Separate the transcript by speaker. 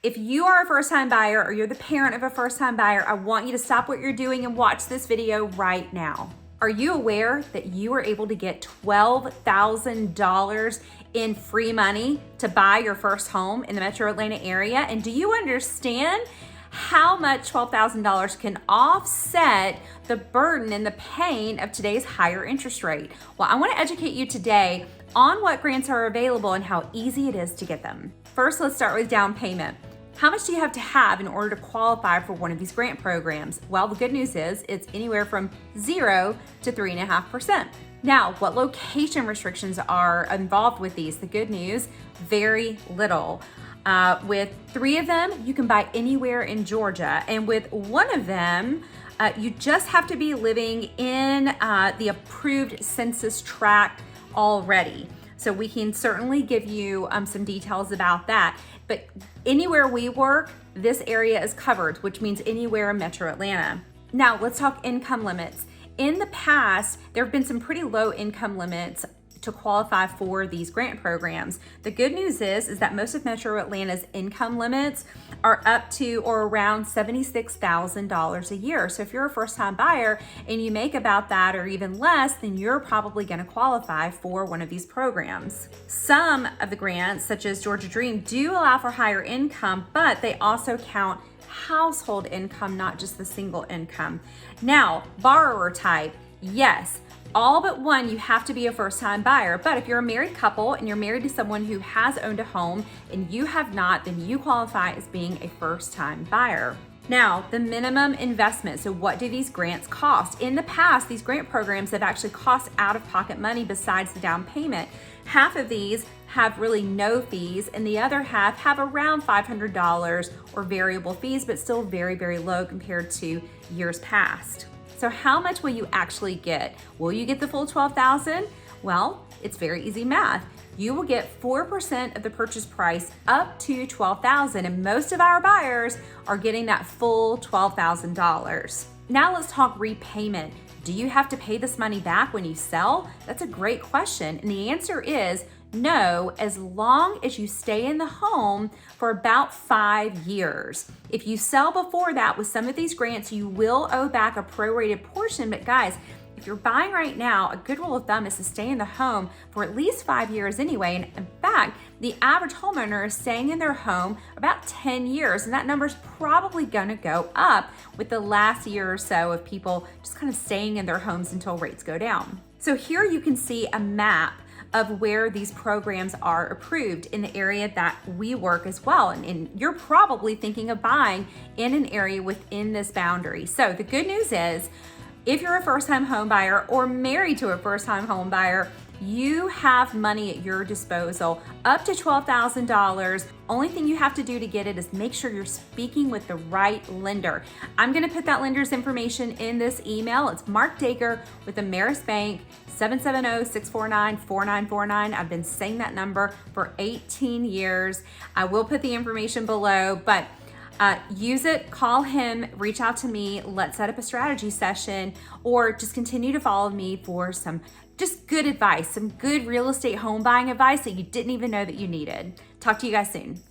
Speaker 1: If you are a first-time buyer or you're the parent of a first-time buyer, I want you to stop what you're doing and watch this video right now. Are you aware that you were able to get $12,000 in free money to buy your first home in the Metro Atlanta area? And do you understand how much $12,000 can offset the burden and the pain of today's higher interest rate? Well, I want to educate you today on what grants are available and how easy it is to get them. First, let's start with down payment. How much do you have to have in order to qualify for one of these grant programs? Well, the good news is it's anywhere from 0 to 3.5%. Now, what location restrictions are involved with these? The good news, very little. With 3 of them, you can buy anywhere in Georgia. And with 1 of them, you just have to be living in the approved census tract already. So we can certainly give you some details about that. But anywhere we work, this area is covered, which means anywhere in Metro Atlanta. Now let's talk income limits. In the past, there have been some pretty low income limits to qualify for these grant programs. The good news is that most of Metro Atlanta's income limits are up to or around $76,000 a year. So if you're a first-time buyer and you make about that or even less, then you're probably going to qualify for one of these programs. Some of the grants, such as Georgia Dream, do allow for higher income, but they also count household income, not just the single income. Now, borrower type, yes. All but one, you have to be a first-time buyer. But if you're a married couple and you're married to someone who has owned a home and you have not, then you qualify as being a first-time buyer. Now, the minimum investment. So what do these grants cost? In the past, these grant programs have actually cost out-of-pocket money besides the down payment. Half of these have really no fees and the other half have around $500 or variable fees, but still very, very low compared to years past. So how much will you actually get? Will you get the full $12,000? Well, it's very easy math. You will get 4% of the purchase price up to $12,000, and most of our buyers are getting that full $12,000. Now let's talk repayment. Do you have to pay this money back when you sell? That's a great question, and the answer is no, as long as you stay in the home for about 5 years. If you sell before that with some of these grants, you will owe back a prorated portion. But guys, if you're buying right now, a good rule of thumb is to stay in the home for at least 5 years anyway. And in fact, the average homeowner is staying in their home about 10 years. And that number is probably gonna go up with the last year or so of people just kind of staying in their homes until rates go down. So here you can see a map of where these programs are approved in the area that we work as well. And you're probably thinking of buying in an area within this boundary. So the good news is, if you're a first-time home buyer or married to a first-time home buyer, you have money at your disposal up to $12,000. Only thing you have to do to get it is make sure you're speaking with the right lender. I'm gonna put that lender's information in this email. It's Mark Dacre with Ameris Bank, 770-649-4949. I've been saying that number for 18 years. I will put the information below, but use it, call him, reach out to me, let's set up a strategy session, or just continue to follow me for some just good advice, some good real estate home buying advice that you didn't even know that you needed. Talk to you guys soon.